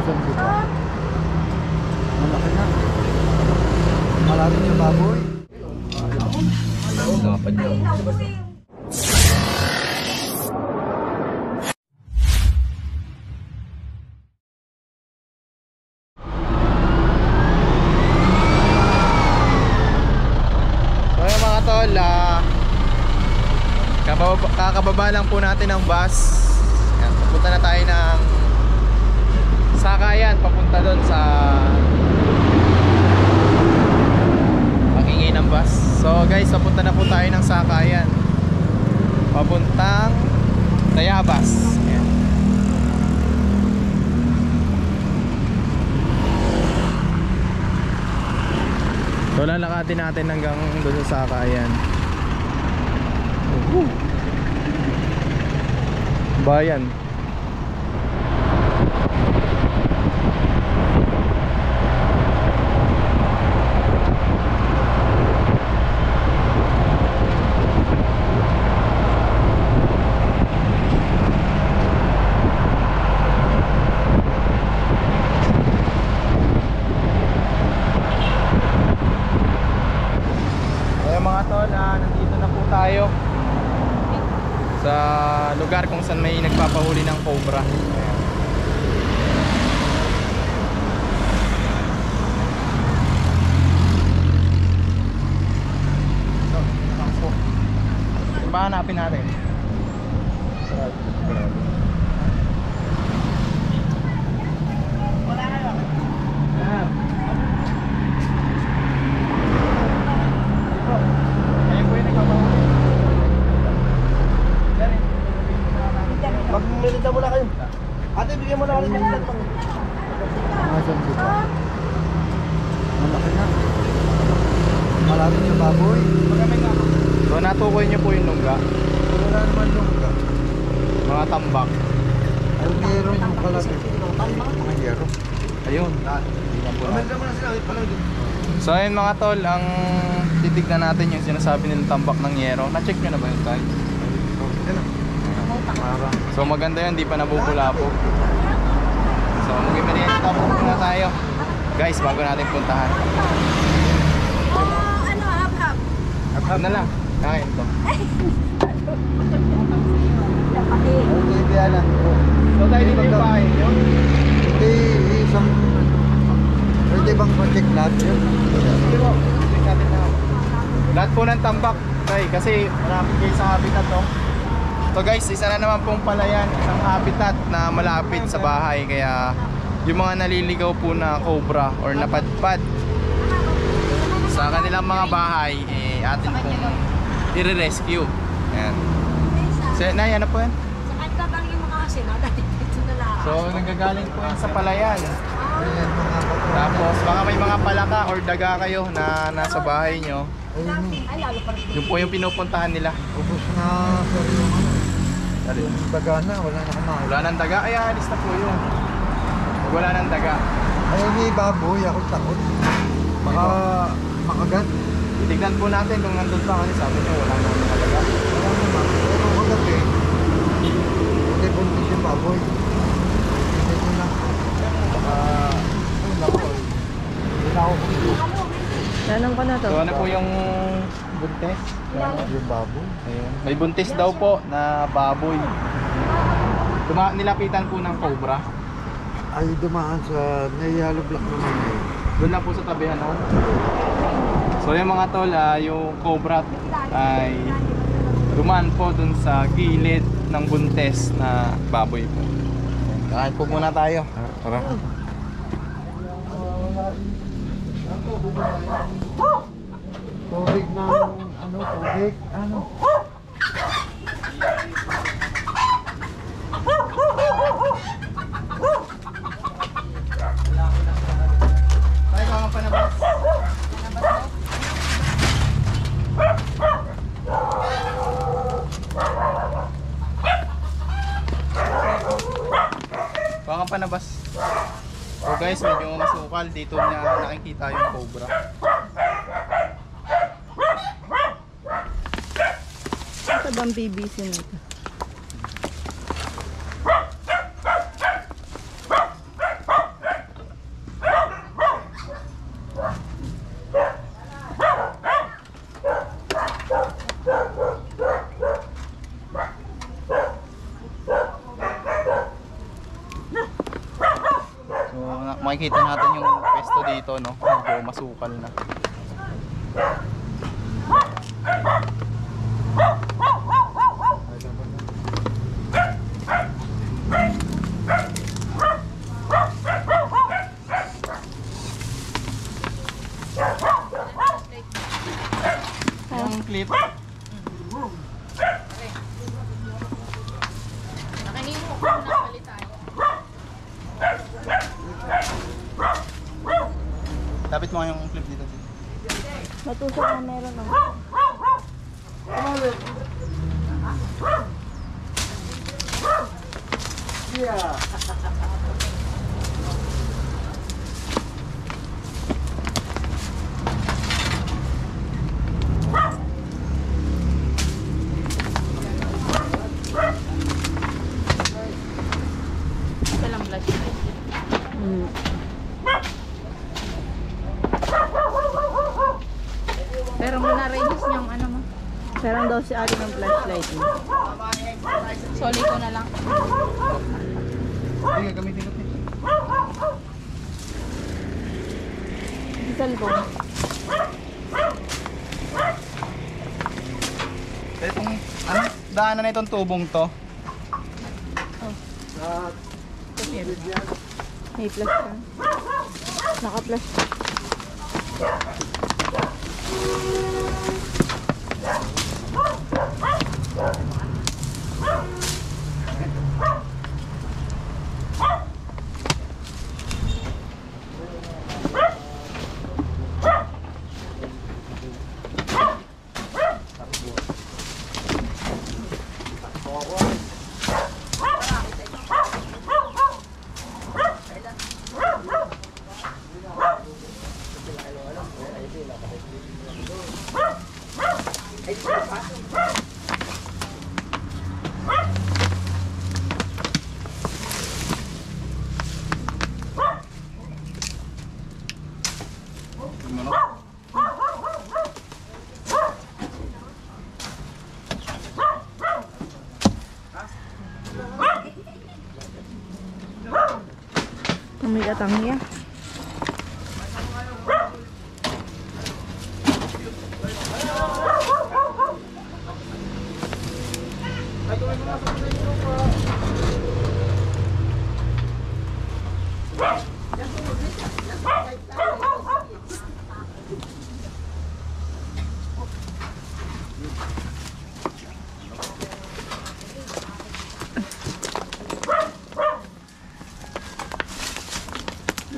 Asan dito? Malaki na. Malaki yung baboy. Dapat yun. Kakababa lang po natin ng bus. Yan, papunta na tayo ng Sakayan, papunta doon sa pangingay ng bus. So guys, papunta na po tayo ng Sakayan, papuntang Tayabas. Yan. So lalakatin natin hanggang doon sa Sakayan. Bayan. Kaya mga tol, nandito na po tayo sa lugar kung saan may nagpapahuli ng cobra. So, ba hanapin natin? Magmilita muna kayo. Ate, bigyan mo na kami ng milita. Asan dito? Malaki na. Malaki yung baboy. So natukoy nyo po yung lungga. Wala naman lungga. Mga tambak. Ay, meron yung kalaki. Mga hero. Ayun. Pamilita mo na sila. So ayun mga tol, ang titignan natin yung sinasabi nilang tambak ng yero. Na-check nyo na ba yun tayo? So maganda yun, di pa nabubula po. So mag-imerenda po muna tayo guys bago natin puntahan. Ano, hap-hap? Hap-hap na lang, kain to. Okay, Diana. So tayo dito yung bahay nyo? Hindi, isang... Pwede bang pa-check lahat yun? Sige po, check natin na. Lahat po ng tambak tayo, kasi marami kayo sa habitat to. So guys, isa na naman pong palayan, isang habitat na malapit sa bahay. Kaya yung mga naliligaw po na cobra or napadpad sa kanilang mga bahay, atin pong i-rescue. Ayan. So, Nay, ano po yan? Sa kanta bang yung mga sinada dito na lang? So nanggagaling po yan sa palayan. Tapos baka may mga palaka or daga kayo na nasa bahay nyo. Ay, lalo pa rin. Yun po yung pinupuntahan nila. Ubus na sa yung ano. Yung daga na, wala na kumain. Wala nang daga, ay alis na po yun. Wala nang daga. Ay, may baboy, ako takot. Baka makagat. Tignan po natin kung nandun pa kasi sabi nyo wala nang daga. Wala naman. Pero kagat eh. Hindi buntis yung baboy. Hindi ko na. Baka, ay naku eh. Hindi na ako kumito. Tanong ko na to. So ano po yung buntis? Yung baboy. Ayun. May buntis daw po na baboy. Nilapitan po ng cobra. Ay, dumaan sa Nayalo Block naman eh. Doon lang po sa tabihan no? So yung mga tol, yung cobra ay dumaan po dun sa gilid ng buntis na baboy po. Kain po muna tayo. Tara. Tubig ng ano, tubig, ano. Tayo ka pa na ba? Baka panabas. So guys, medyo masukal dito niya nakikita yung cobra. Ito bang BBC nito? makikita natin yung pwesto dito, no? Medyo masukal na. Yung clip. Nakanimo ko na palitan. Tapit mo nga yung clip dito. Matusok na meron oh. Yeah. Ito lang flashlight. Hmm. Pero muna ranges niyang ano mo. Meron daw si ate ng flashlight. Soli ko na lang. Sige, gamitin ko. Sa cellphone. Itong, ano, daanan na itong tubong to. May flash ka. Naka-flash. May katangya.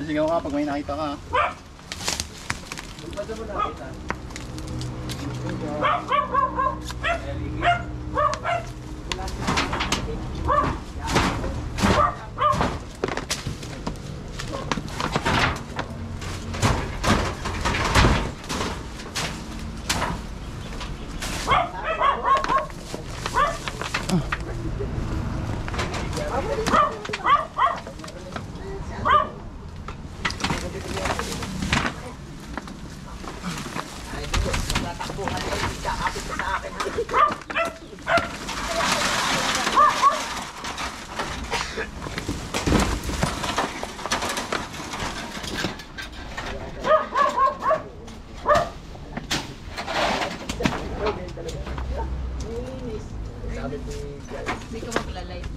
Sigaw ka pag may nakita ka. Hindi ko magla-live.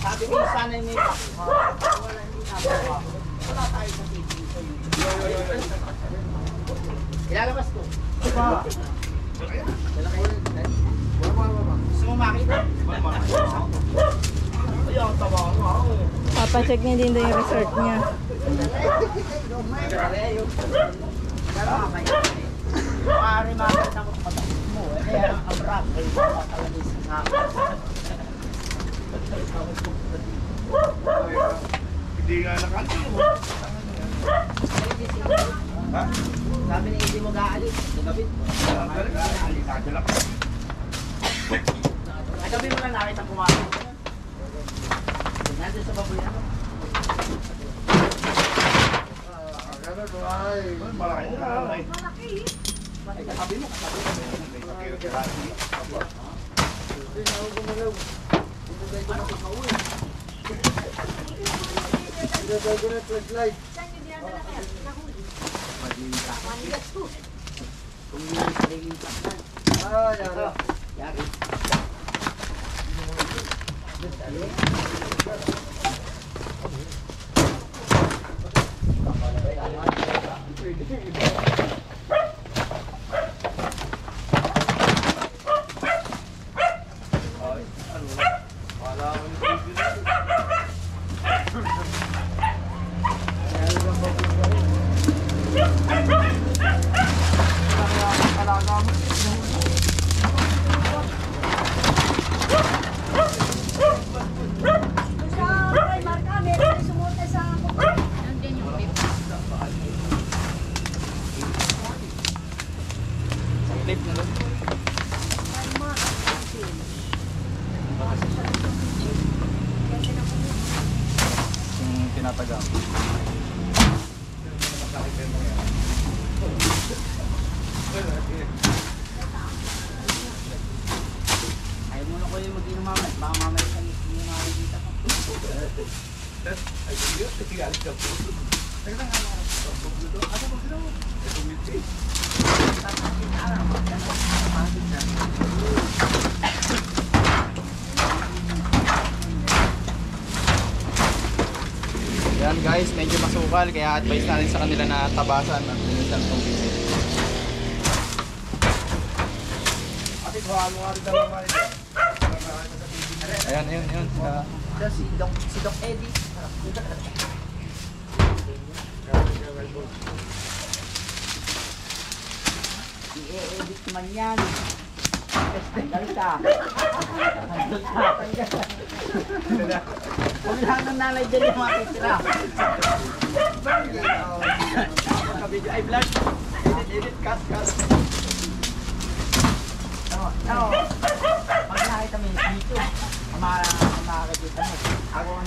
Sabi ko sana may wala tayo sa TV. Ilalabas ko. Gusto mo makita? Ayun, tawa ko. Papacheck niya din daw yung resort niya. Maaari makita ko patakot mo. Kaya ang rap ay makakalanis sa akin. Hindi nga nakatiro. Ha? Sabi niya hindi mo gaalis. Nagabit. Gabi mo lang nakita kumain. Nandun sa baboy ano? Malaki na. Ay, katabi mo. Yari. Nandiyan yung beef. Clip na lang. Yung tinatagang. Ayaw mo na ko yung mag-inom mamay. Baka mamay sa yung nakikita ko. Yan guys, medyo masukal kaya advice natin sa kanila na tabasan at linisan itong bibig. Ayan, ayan, ayan. Si Doc Eddie. I-edit man yan. Tanggal ka. Kung lang ng nanay dyan yung mga titira. Kabidyo ay vlog. Edit, cut. No. Pag nakita mo yung dito, makakakita mo. Ako ang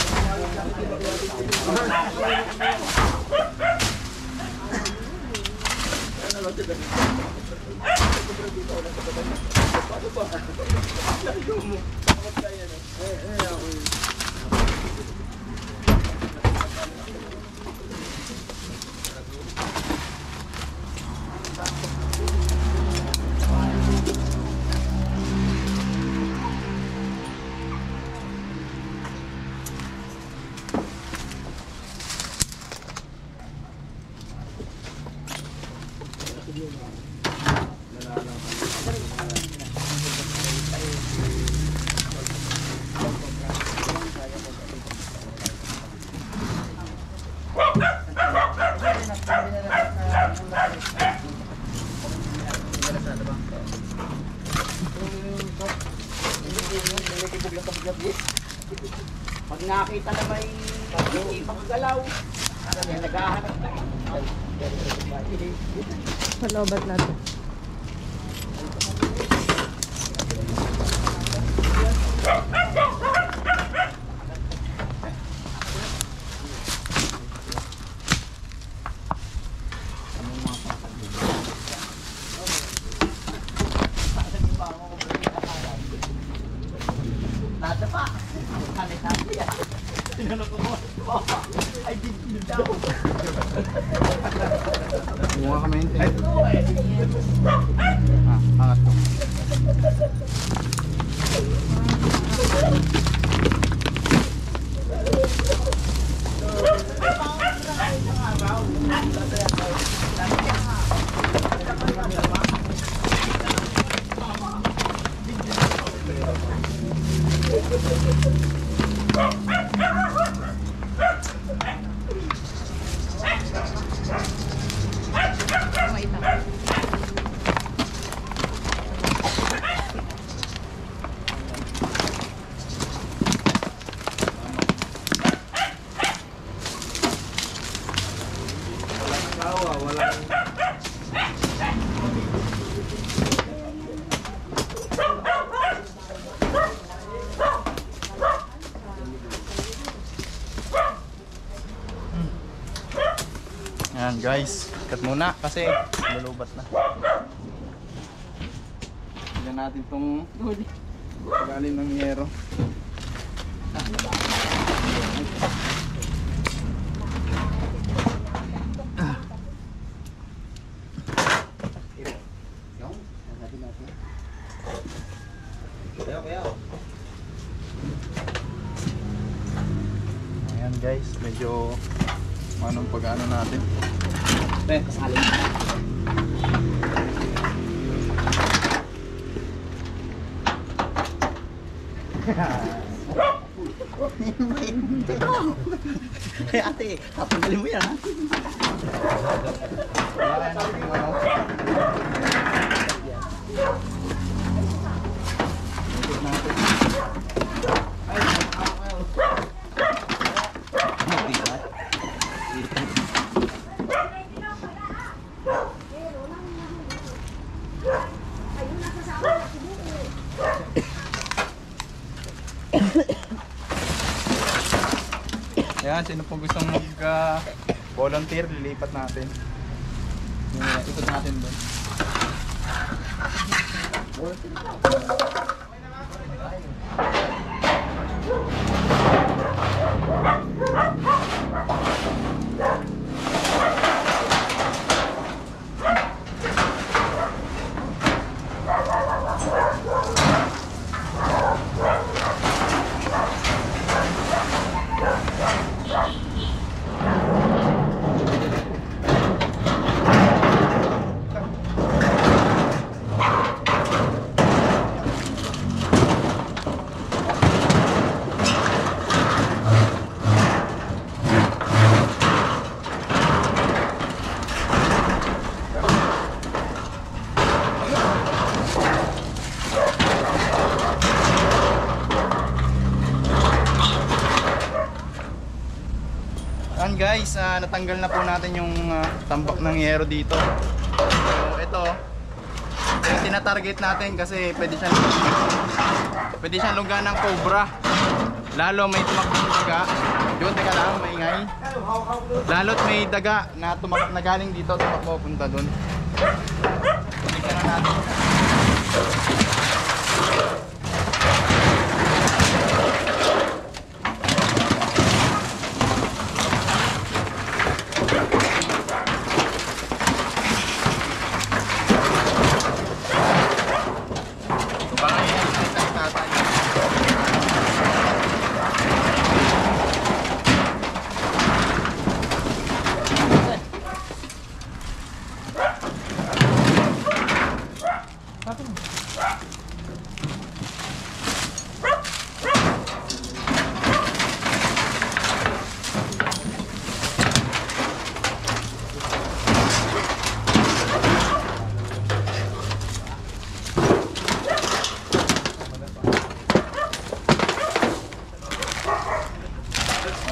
pag nakita na may hindi makagalaw, naghahanap na. Palobat natin. Nada pa. Hanay-hanay yan. Tinanong ko mo. Ay, di daw. Bunga ka maintain. Angat ko. Wait lang. guys, cut muna kasi lulubat na. Tignan natin tong galing ng yero. Ayan guys, medyo anong pag-ano natin. Kasali. Hey ate, tatanggalin mo yan ha? Kaya natin yung ano. Ikot natin. Ayan, sino po gustong mag-volunteer, lilipat natin. Ikot natin doon. Ayan guys, natanggal na po natin yung tambak ng yero dito. So ito, yung tinatarget natin kasi pwede siyang lungga ng cobra. Lalo may tumakbong daga. Yun, teka lang, maingay. Lalo't may daga na tumakbo na galing dito, tumakbo punta doon. Tingnan na natin.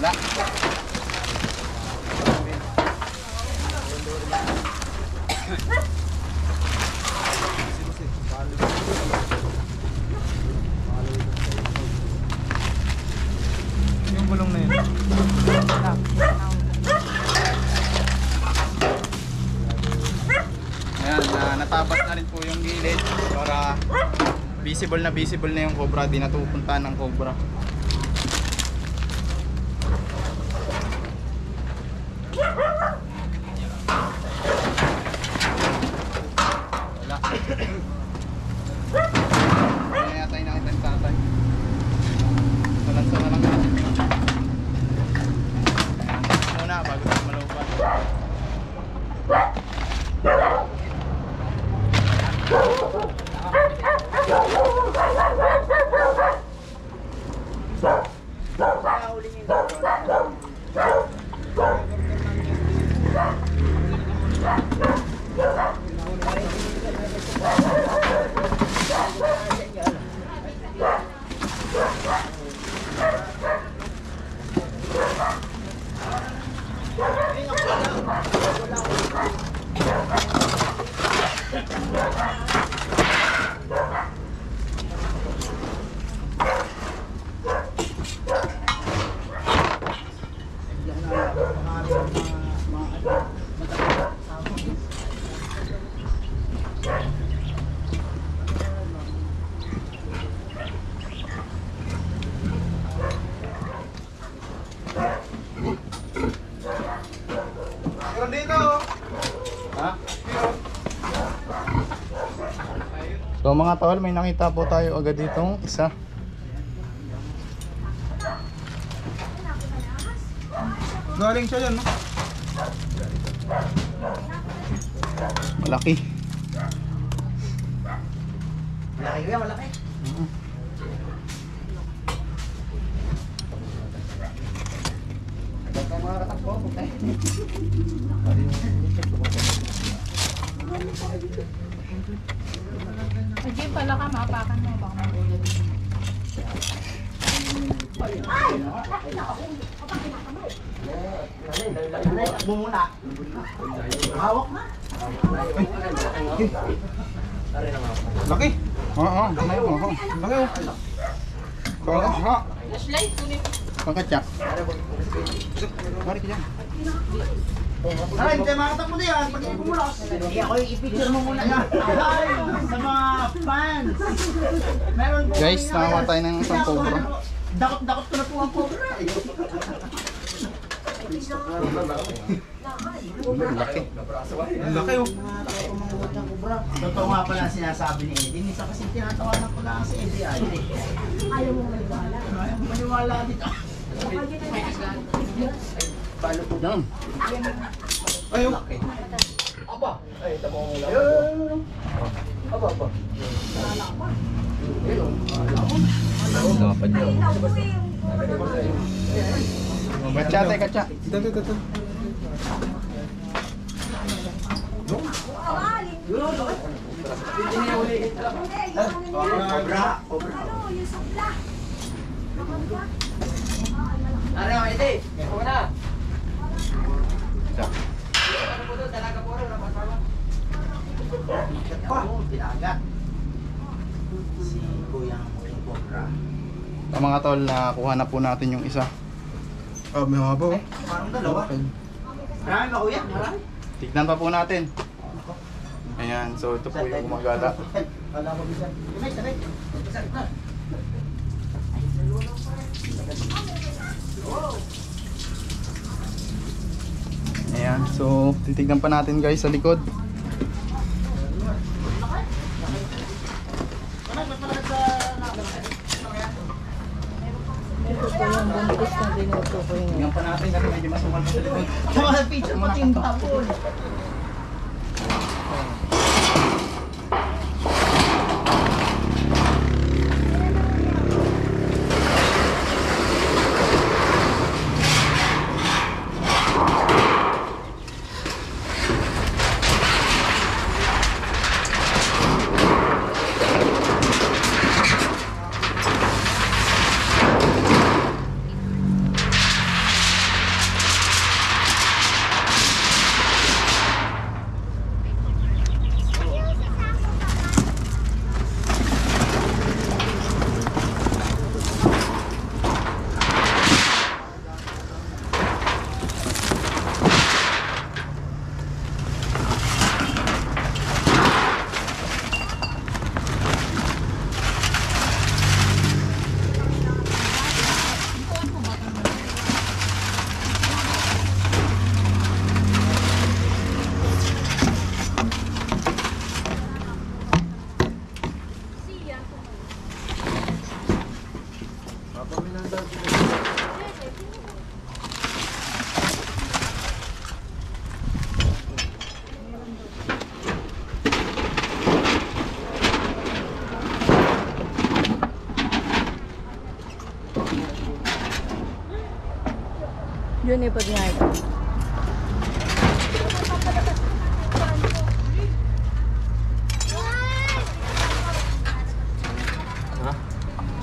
Wala. Yung gulong na yun. Ayan, natapas na rin po yung gilid para visible na yung cobra, di natupunta ng cobra. Wala. Kaya yata yung nakita yung tatay. Balansa na lang natin. Muna bago tayo malupan. So mga tol, may nakita po tayo agad ditong isa. Galing siya yan, no? Malaki. Malaki yan, malaki. Mga katakbo, okay. Sige, pala ka, maapakan mo. Baka magulat. Muna. Hawak na. Laki. Oo, laki oh. Kaya ha. Flashlight, kunin. Pangkatyak. Mari ka dyan. Ay, hindi makatakbo na yan. Pag-ibig mo muna. Hindi ako i-picture mo muna yan. Ay, sa mga fans. Meron po. Guys, nakamatay ng isang cobra. Dakot-dakot ko na po ang cobra. Laki. Ang laki oh. Totoo nga pala sinasabi ni Eddie. Minsan kasi tinatawanan ko lang si Eddie. Ayaw mo maniwala. Ayaw mo maniwala dito. Palo po down. Ayaw. Aba. Ay, tamo mo lang. Aba, aba. Katya, tay, katya. Ito. Cobra. Ano, Eddie? Huwag na. Pinagat. Si Kuyang Cobra. Mga tol, nakuha na po natin yung isa. May haba oh. Parang dalawa. Marami ba kuya? Marami? Tignan pa po natin. Ayan, so ito po yung gumagala. Wala ko bisa. Sabay. Sabay na. Ayan, so titignan pa natin guys sa likod. Ito po yung buntis na tinutukoy niya. Tignan pa natin kasi medyo masukal pa sa likod. Mga picture pati yung baboy. Yun ipod nga ito.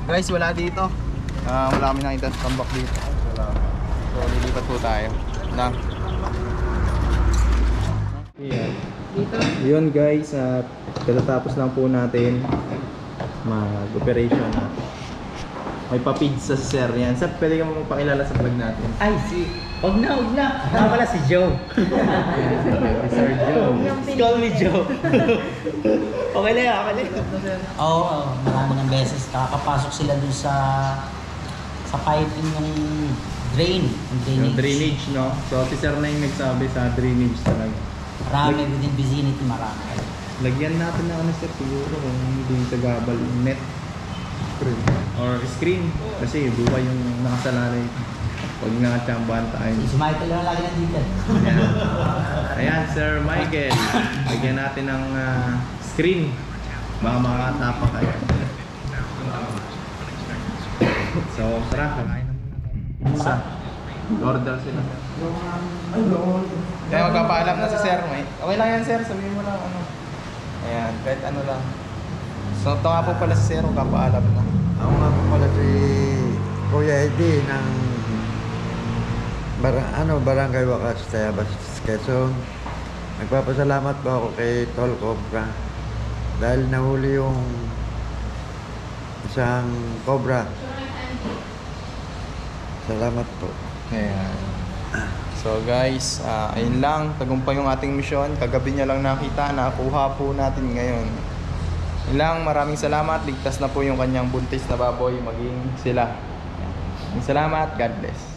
Guys, wala dito. Wala kami nakita sa tambak dito. Wala. So, lilipat po tayo. Na. Yeah. Yun guys, at katatapos lang po natin mag-operation. May pa-pizza sa sir yan. Sir, pwede ka mo magpakilala sa vlog natin. Ay, Huwag na. Nga pala si Joe. Sir Joe. Call me Joe. Okay na yan. Oo, marami ng beses. Kakapasok sila dun sa piping ng drain. Yung drainage, no? So, si sir na yung nagsabi sa drainage talaga. Marami within vicinity, marami. Lagyan natin na ano sir, siguro kung hindi sa gabal net or screen. Kasi buhay yung nakasalalay. Huwag nga tsambahan tayo. Si Michael lang lagi nandito. Ayan. Ayan, Sir Michael. Lagyan natin ng screen. Baka makakatapa kayo. So, tara, kakain na muna tayo. Isa. Order sila. Kaya magpapaalam na si Sir. Okay lang yan, Sir. Sabihin mo lang ano. Ayan, kahit ano lang. So, ito nga po pala si Sir. Magpapaalam na. Ako nga po pala si Kuya Eddie ng Barangay Wakas, Tayabas, Quezon. Nagpapasalamat po ako kay Tol Cobra dahil nahuli yung isang cobra. Salamat po. Ayan. So guys, ayun lang. Tagumpay yung ating misyon. Kagabi niya lang nakita. Nakuha po natin ngayon. Ayun lang. Maraming salamat. Ligtas na po yung kanyang buntis na baboy. Maging sila. Maraming salamat. God bless.